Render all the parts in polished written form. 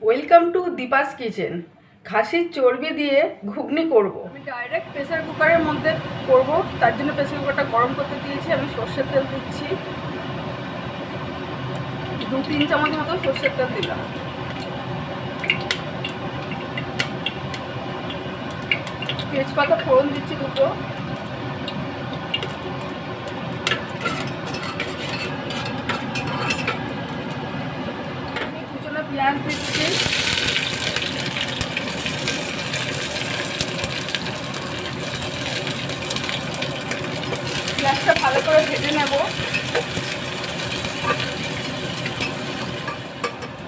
Welcome to Deepa's kitchen. খাসির চর্বি দিয়ে ঘুগনি করব। আমি ডাইরেক্ট প্রেসার কুকারের মধ্যে করব, তার জন্য প্রেসার কুকারটা গরম করতে দিয়েছি। আমি সর্ষের তেল দিচ্ছি, 2-3 চামচ মতো সর্ষের তেল দিলাম। তেজপাতা ফোড়ন দিচ্ছি দুটো, কুচনো পেঁয়াজ দিচ্ছি, পেঁয়াজটা ভালো করে ভেজে নেব।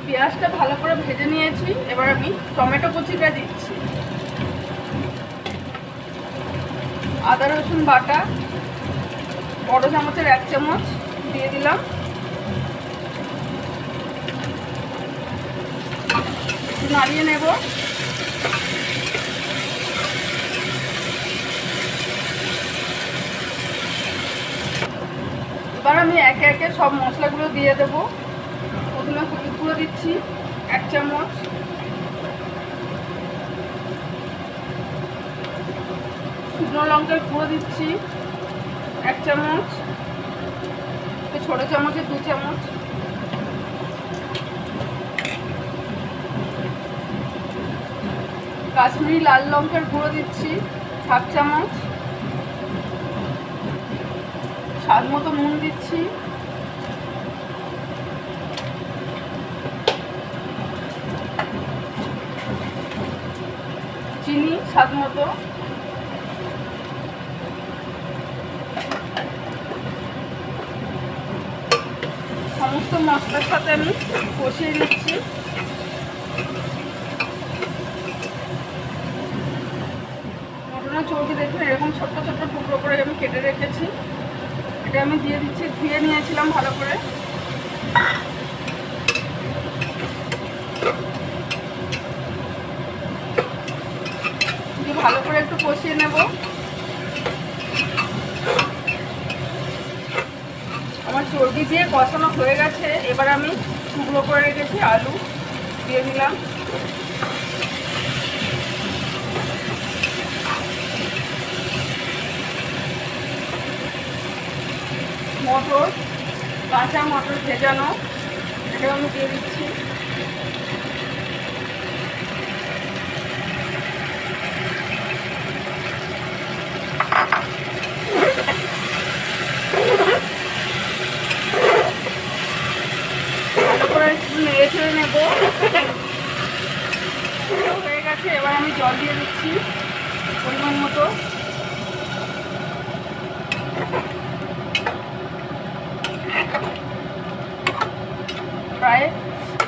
পেঁয়াজটা ভালো করে ভেজে নিয়েছি, এবার আমি টমেটো কুচিটা দিচ্ছি, আদা রসুন বাটা বড় চামচের 1 চামচ দিয়ে দিলাম, নাড়িয়ে নেব। এবার আমি একে একে সব মশলাগুলো দিয়ে দেবো। প্রথমে হলুদ গুঁড়ো দিচ্ছি 1 চামচ, শুকনো লঙ্কার গুঁড়ো দিচ্ছি 1 চামচ, ছোট চামচে 2 চামচ, কাশ্মীরি লাল লঙ্কার গুঁড়ো দিচ্ছি 1/2 চামচ, স্বাদ মতো নুন দিচ্ছি, চিনি স্বাদ মতো, সমস্ত মশলার সাথে আমি কষিয়ে নিচ্ছি। মটনের চর্বি দেখুন এরকম ছোট্ট ছোট্ট টুকরো করে আমি কেটে রেখেছি, এটা আমি দিয়ে দিচ্ছি। ধুয়ে নিয়েছিলাম ভালো করে। ভালো করে একটু কষিয়ে নেব। আমার চর্বি দিয়ে কষানো হয়ে গেছে, এবার আমি টুকরো করে রেখেছি আলু দিয়ে দিলাম, মটর, কাঁচা মটর ভেজানো, এটাও আমি দিয়ে দিচ্ছি। ভালো করে একটু নেড়ে চেড়ে নেব। হয়ে গেছে, এবার আমি জল দিয়ে দিচ্ছি পরিমাণ মতো। প্রায়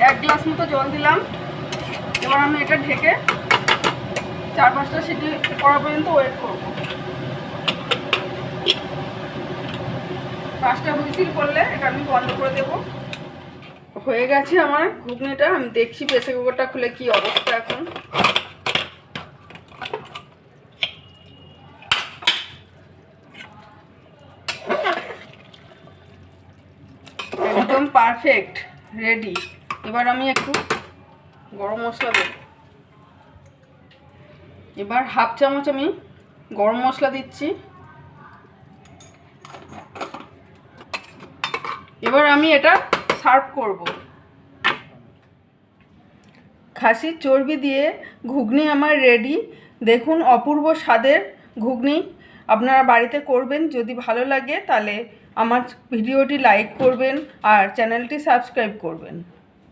1 গ্লাস মতো জল দিলাম। এবার আমি এটা ঢেকে 4-5টা সিটি করা পর্যন্ত ওয়েট করব। 5টা হুইসিল করলে এটা আমি বন্ধ করে দেব। হয়ে গেছে আমার ঘুগনিটা। আমি দেখছি প্রেসার কুকারটা খুলে কি অবস্থা এখন। একদম পারফেক্ট রেডি। এবার আমি একটু গরম মশলা দেব। এবার 1/2 চামচ আমি গরম মশলা দিচ্ছি। এবার আমি এটা সার্ভ করব। খাসির চর্বি দিয়ে ঘুগনি আমার রেডি। দেখুন অপূর্ব স্বাদের ঘুগনি। আপনারা বাড়িতে করবেন। যদি ভালো লাগে তাহলে আমার ভিডিওটি লাইক করবেন আর চ্যানেলটি সাবস্ক্রাইব করবেন।